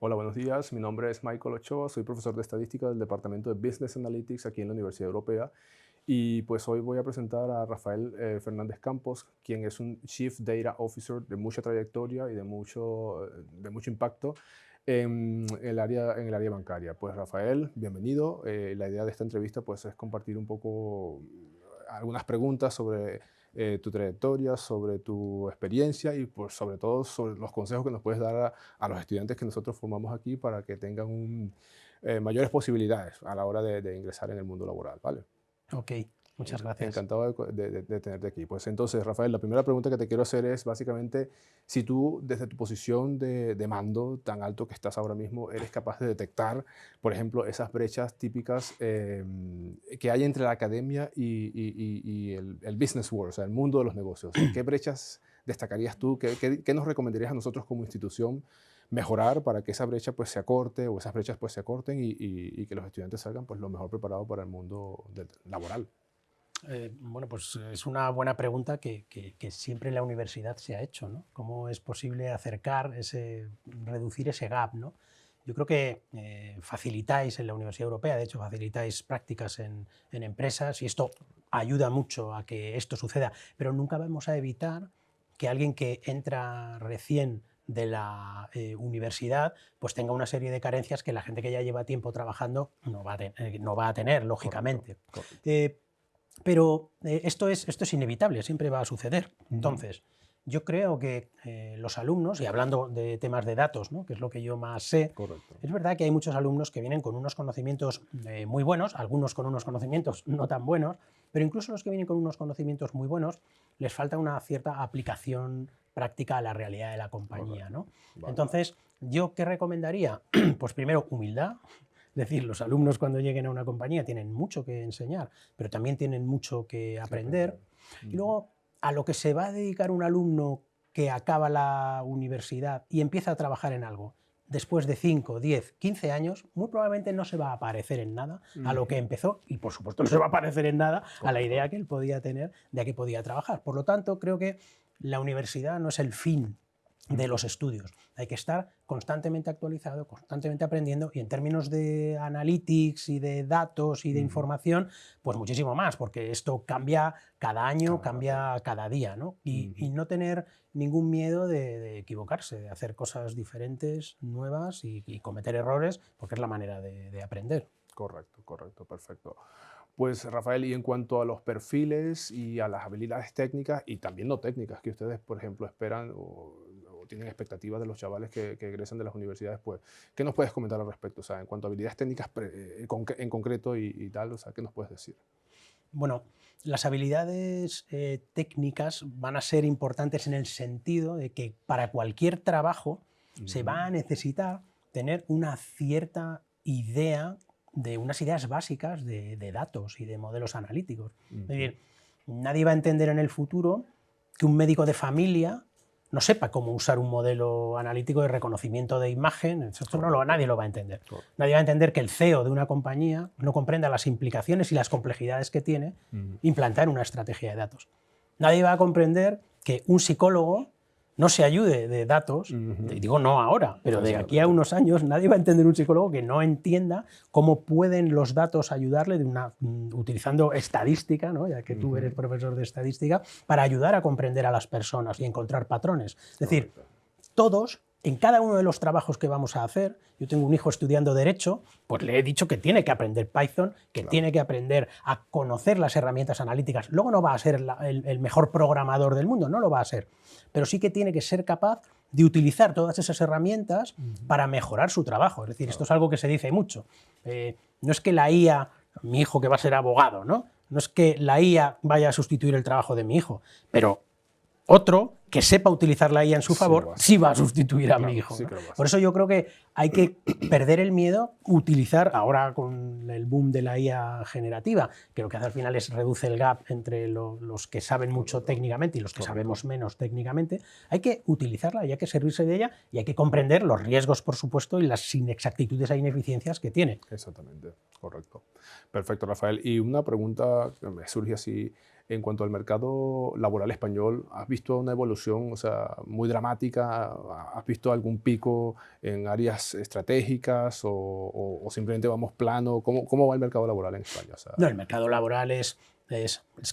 Hola, buenos días. Mi nombre es Michael Ochoa, soy profesor de estadística del Departamento de Business Analytics aquí en la Universidad Europea. Y pues hoy voy a presentar a Rafael Fernández Campos, quien es un Chief Data Officer de mucha trayectoria y de mucho impacto en el área bancaria. Pues Rafael, bienvenido. La idea de esta entrevista pues, es compartir un poco algunas preguntas sobre tu trayectoria, sobre tu experiencia y pues, sobre todo sobre los consejos que nos puedes dar a los estudiantes que nosotros formamos aquí para que tengan mayores posibilidades a la hora de ingresar en el mundo laboral, ¿vale? Ok, muchas gracias. Encantado de tenerte aquí. Pues entonces, Rafael, la primera pregunta que te quiero hacer es básicamente si tú, desde tu posición de mando tan alto que estás ahora mismo, eres capaz de detectar, por ejemplo, esas brechas típicas que hay entre la academia y el business world, o sea, el mundo de los negocios. ¿Qué brechas destacarías tú? ¿Qué nos recomendarías a nosotros como institución mejorar para que esa brecha pues se acorte o esas brechas pues se acorten y que los estudiantes salgan pues lo mejor preparados para el mundo laboral? Bueno, pues es una buena pregunta que siempre en la universidad se ha hecho, ¿no? ¿Cómo es posible reducir ese gap, ¿no? Yo creo que facilitáis en la Universidad Europea, de hecho facilitáis prácticas en empresas y esto ayuda mucho a que esto suceda, pero nunca vamos a evitar que alguien que entra recién de la universidad pues tenga una serie de carencias que la gente que ya lleva tiempo trabajando no va a tener, Correcto, lógicamente. correcto. Eh, pero esto es inevitable, siempre va a suceder. Ujú. Entonces, yo creo que los alumnos, y hablando de temas de datos, ¿no?, que es lo que yo más sé, Correcto. es verdad que hay muchos alumnos que vienen con unos conocimientos muy buenos, algunos con unos conocimientos no tan buenos, pero incluso los que vienen con unos conocimientos muy buenos, les falta una cierta aplicación práctica a la realidad de la compañía, Correcto. ¿no? Vale. Entonces, ¿yo qué recomendaría? Pues primero, humildad. Es decir, los alumnos cuando lleguen a una compañía tienen mucho que enseñar, pero también tienen mucho que Que aprender. aprender. Y Ujú. luego, a lo que se va a dedicar un alumno que acaba la universidad y empieza a trabajar en algo, después de 5, 10, 15 años, muy probablemente no se va a parecer en nada a lo que Ujú. empezó y, por supuesto, no se va a parecer en nada a la Correcto. idea que él podía tener de a qué podía trabajar. Por lo tanto, creo que la universidad no es el fin de Ujú. los estudios. Hay que estar constantemente actualizado, constantemente aprendiendo y en términos de analytics y de datos y de Ujú. información, pues muchísimo más, porque esto cambia cada año, Cada rato. cambia cada día, ¿no? Y Ujú. no tener ningún miedo de equivocarse, de hacer cosas diferentes, nuevas y cometer errores, porque es la manera de aprender. Correcto, correcto, perfecto. Pues Rafael, y en cuanto a los perfiles y a las habilidades técnicas y también no técnicas que ustedes, por ejemplo, esperan o tienen expectativas de los chavales que egresan de las universidades, pues, ¿qué nos puedes comentar al respecto? O sea, en cuanto a habilidades técnicas en concreto y tal, o sea, ¿qué nos puedes decir? Bueno, las habilidades técnicas van a ser importantes en el sentido de que para cualquier trabajo se Ujú. va a necesitar tener una cierta idea de unas ideas básicas de datos y de modelos analíticos. Es Ujú. decir, nadie va a entender en el futuro que un médico de familia no sepa cómo usar un modelo analítico de reconocimiento de imagen. Esto Correcto, nadie lo va a entender. correcto. Nadie va a entender que el CEO de una compañía no comprenda las implicaciones y las complejidades que tiene Ujú. implantar una estrategia de datos. Nadie va a comprender que un psicólogo no se ayude de datos, Ujú. digo no ahora, pero de aquí a Exactamente. unos años nadie va a entender un psicólogo que no entienda cómo pueden los datos ayudarle utilizando estadística, ¿no?, ya que tú eres Ujú. profesor de estadística, para ayudar a comprender a las personas y encontrar patrones. Es decir, Correcto. todos, en cada uno de los trabajos que vamos a hacer, yo tengo un hijo estudiando Derecho, pues le he dicho que tiene que aprender Python, que Claro. tiene que aprender a conocer las herramientas analíticas. Luego no va a ser el mejor programador del mundo, no lo va a ser, pero sí que tiene que ser capaz de utilizar todas esas herramientas Ujú. para mejorar su trabajo. Es decir, esto Claro. es algo que se dice mucho. No es que la IA, mi hijo que va a ser abogado, no es que la IA vaya a sustituir el trabajo de mi hijo, pero otro que sepa utilizar la IA en su Sí lo favor va a hacer. sí va a sustituir a mi Claro, hijo, sí ¿no? que lo va a Por hacer. eso yo creo que hay que perder el miedo, utilizar, ahora con el boom de la IA generativa, que lo que hace al final es reduce el gap entre los que saben mucho Correcto. técnicamente y los que Correcto. sabemos menos técnicamente. Hay que utilizarla y hay que servirse de ella y hay que comprender los riesgos, por supuesto, y las inexactitudes e ineficiencias que tiene. Exactamente, correcto. Perfecto, Rafael. Y una pregunta que me surge así. en cuanto al mercado laboral español, ¿has visto una evolución, o sea, muy dramática? ¿Has visto algún pico en áreas estratégicas o simplemente vamos plano? ¿Cómo va el mercado laboral en España? O sea, No, el mercado laboral es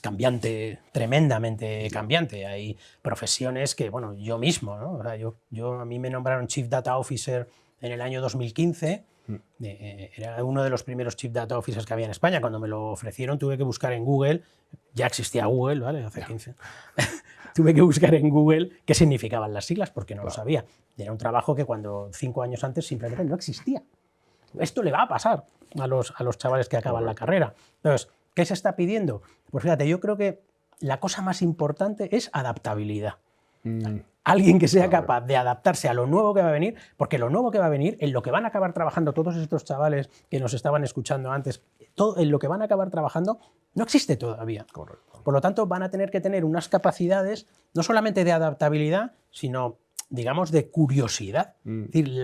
cambiante, tremendamente cambiante. Hay profesiones que, bueno, yo mismo, ¿no? O sea, a mí me nombraron Chief Data Officer en el año 2015. Era uno de los primeros Chief Data Officers que había en España. Cuando me lo ofrecieron tuve que buscar en Google, ya existía Google, ¿vale? Hace 15. Tuve que buscar en Google qué significaban las siglas porque no lo sabía. Era un trabajo que 5 años antes simplemente no existía. Esto le va a pasar a los chavales que acaban la carrera. Entonces, ¿qué se está pidiendo? Pues fíjate, yo creo que la cosa más importante es adaptabilidad. Alguien que sea capaz de adaptarse a lo nuevo que va a venir, porque lo nuevo que va a venir, en lo que van a acabar trabajando todos estos chavales que nos estaban escuchando antes, todo en lo que van a acabar trabajando no existe todavía. correcto. Por lo tanto, van a tener que tener unas capacidades no solamente de adaptabilidad, sino, digamos, de curiosidad. Es decir,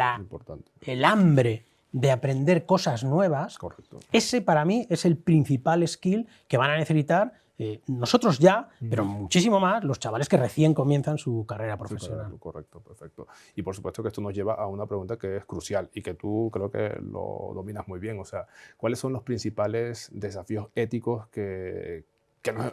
el hambre de aprender cosas nuevas, Correcto. ese para mí es el principal skill que van a necesitar nosotros ya, pero muchísimo más los chavales que recién comienzan su carrera profesional. Correcto, perfecto. Y por supuesto que esto nos lleva a una pregunta que es crucial y que tú creo que lo dominas muy bien. O sea, ¿cuáles son los principales desafíos éticos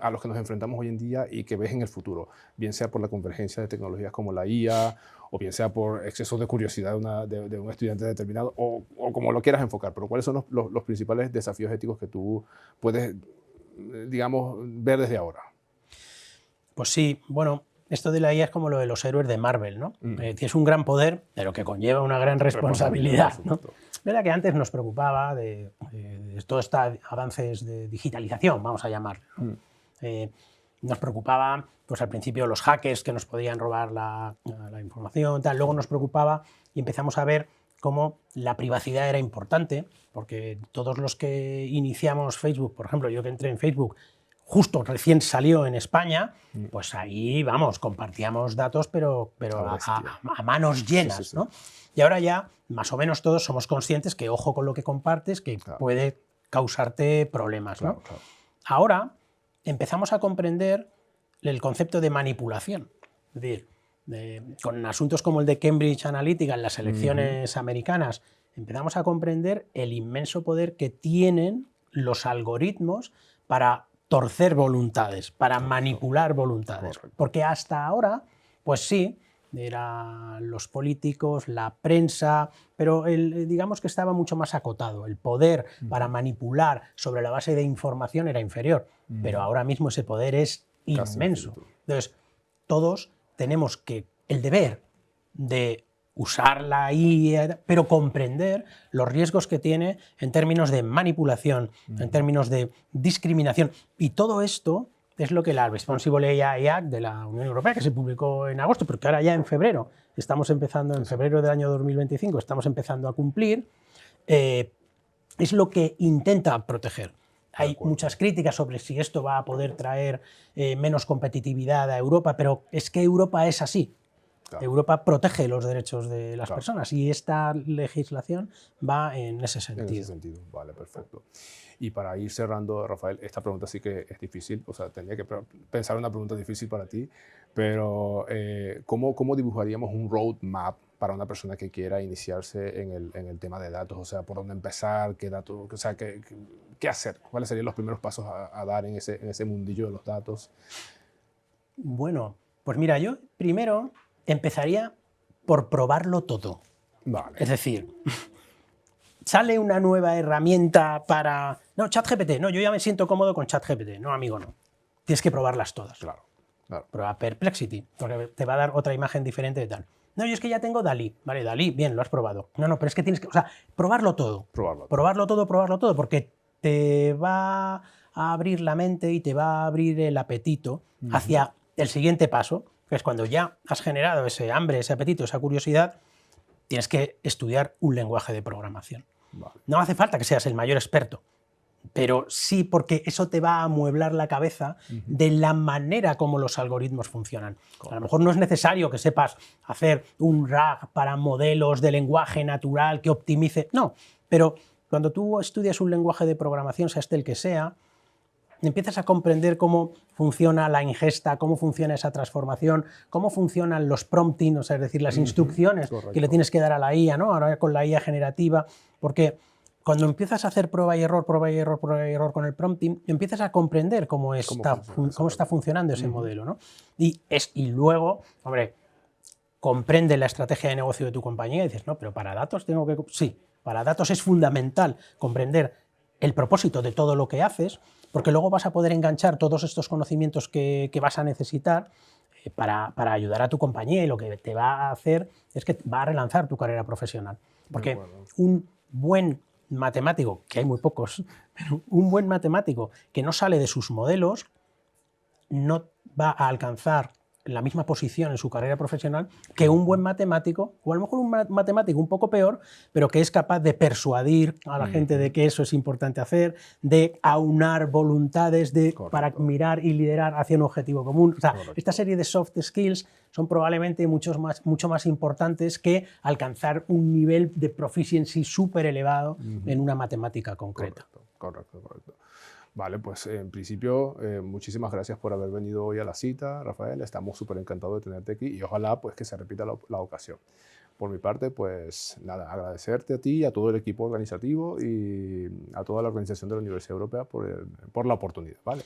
a los que nos enfrentamos hoy en día y que ves en el futuro? Bien sea por la convergencia de tecnologías como la IA, o bien sea por exceso de curiosidad de un estudiante determinado, o como lo quieras enfocar, pero ¿cuáles son los principales desafíos éticos que tú puedes, digamos, ver desde ahora? Pues sí, bueno, esto de la IA es como lo de los héroes de Marvel, ¿no? Tienes un gran poder, pero que conlleva una gran responsabilidad, ¿no? Es verdad que antes nos preocupaba de todos estos avances de digitalización, vamos a llamarlo, ¿no? Nos preocupaba, pues al principio, los hackers que nos podían robar la información, tal. Luego nos preocupaba y empezamos a ver cómo la privacidad era importante, porque todos los que iniciamos Facebook, por ejemplo, yo que entré en Facebook, justo recién salió en España, pues ahí, vamos, compartíamos datos, pero a manos llenas, ¿no? Y ahora ya, más o menos todos somos conscientes que ojo con lo que compartes, que puede causarte problemas, ¿no? Ahora empezamos a comprender el concepto de manipulación. Es decir, con asuntos como el de Cambridge Analytica en las elecciones americanas, empezamos a comprender el inmenso poder que tienen los algoritmos para torcer voluntades, para manipular voluntades. Porque hasta ahora, pues sí, eran los políticos, la prensa, pero digamos que estaba mucho más acotado. El poder para manipular sobre la base de información era inferior, pero ahora mismo ese poder es inmenso. Entonces, todos tenemos el deber de usar la IA, pero comprender los riesgos que tiene en términos de manipulación, en términos de discriminación. Y todo esto es lo que la Responsible AI Act de la Unión Europea, que se publicó en agosto, porque ahora ya en febrero, estamos empezando, en febrero del año 2025, estamos empezando a cumplir, es lo que intenta proteger. Hay muchas críticas sobre si esto va a poder traer menos competitividad a Europa, pero es que Europa es así. Europa protege los derechos de las personas y esta legislación va en ese sentido. En ese sentido, vale, perfecto. Y para ir cerrando, Rafael, esta pregunta sí que es difícil, o sea, tendría que pensar una pregunta difícil para ti, pero ¿cómo dibujaríamos un roadmap para una persona que quiera iniciarse en el tema de datos? O sea, ¿por dónde empezar? ¿Qué datos? O sea, ¿qué hacer? ¿Cuáles serían los primeros pasos a dar en ese mundillo de los datos? Bueno, pues mira, yo primero empezaría por probarlo todo. Vale. Es decir, sale una nueva herramienta para... No, ChatGPT, no, yo ya me siento cómodo con ChatGPT. No, amigo, no. Tienes que probarlas todas. Claro. Prueba Perplexity, porque te va a dar otra imagen diferente de tal. No, yo es que ya tengo DALL-E. Vale, DALL-E, bien, lo has probado. No, pero es que tienes que... O sea, probarlo todo. Probarlo todo, porque te va a abrir la mente y te va a abrir el apetito hacia el siguiente paso, que es cuando ya has generado ese hambre, ese apetito, esa curiosidad, tienes que estudiar un lenguaje de programación. Vale. No hace falta que seas el mayor experto, pero sí porque eso te va a amueblar la cabeza de la manera como los algoritmos funcionan. A lo mejor no es necesario que sepas hacer un RAG para modelos de lenguaje natural que optimice, no, pero cuando tú estudias un lenguaje de programación, sea este el que sea, empiezas a comprender cómo funciona la ingesta, cómo funciona esa transformación, cómo funcionan los prompting, o sea, es decir, las instrucciones que le tienes que dar a la IA, ¿no? Ahora con la IA generativa, porque cuando empiezas a hacer prueba y error, prueba y error, prueba y error con el prompting, empiezas a comprender cómo está funcionando ese modelo, ¿no? Y luego, hombre, comprende la estrategia de negocio de tu compañía y dices, no, pero para datos tengo que... Sí, para datos es fundamental comprender el propósito de todo lo que haces, porque luego vas a poder enganchar todos estos conocimientos que vas a necesitar para ayudar a tu compañía, y lo que te va a hacer es que va a relanzar tu carrera profesional. Porque un buen matemático, que hay muy pocos, pero un buen matemático que no sale de sus modelos no va a alcanzar la misma posición en su carrera profesional que un buen matemático, o a lo mejor un matemático un poco peor, pero que es capaz de persuadir a la gente de que eso es importante hacer, de aunar voluntades para mirar y liderar hacia un objetivo común. O sea, esta serie de soft skills son probablemente mucho más importantes que alcanzar un nivel de proficiency súper elevado en una matemática concreta. Correcto. Vale, pues en principio, muchísimas gracias por haber venido hoy a la cita, Rafael. Estamos súper encantados de tenerte aquí y ojalá pues que se repita la ocasión. Por mi parte, pues nada, agradecerte a ti, a todo el equipo organizativo y a toda la organización de la Universidad Europea por la oportunidad. ¿Vale?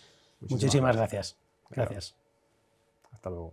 Muchísimas gracias. Gracias. Hasta luego.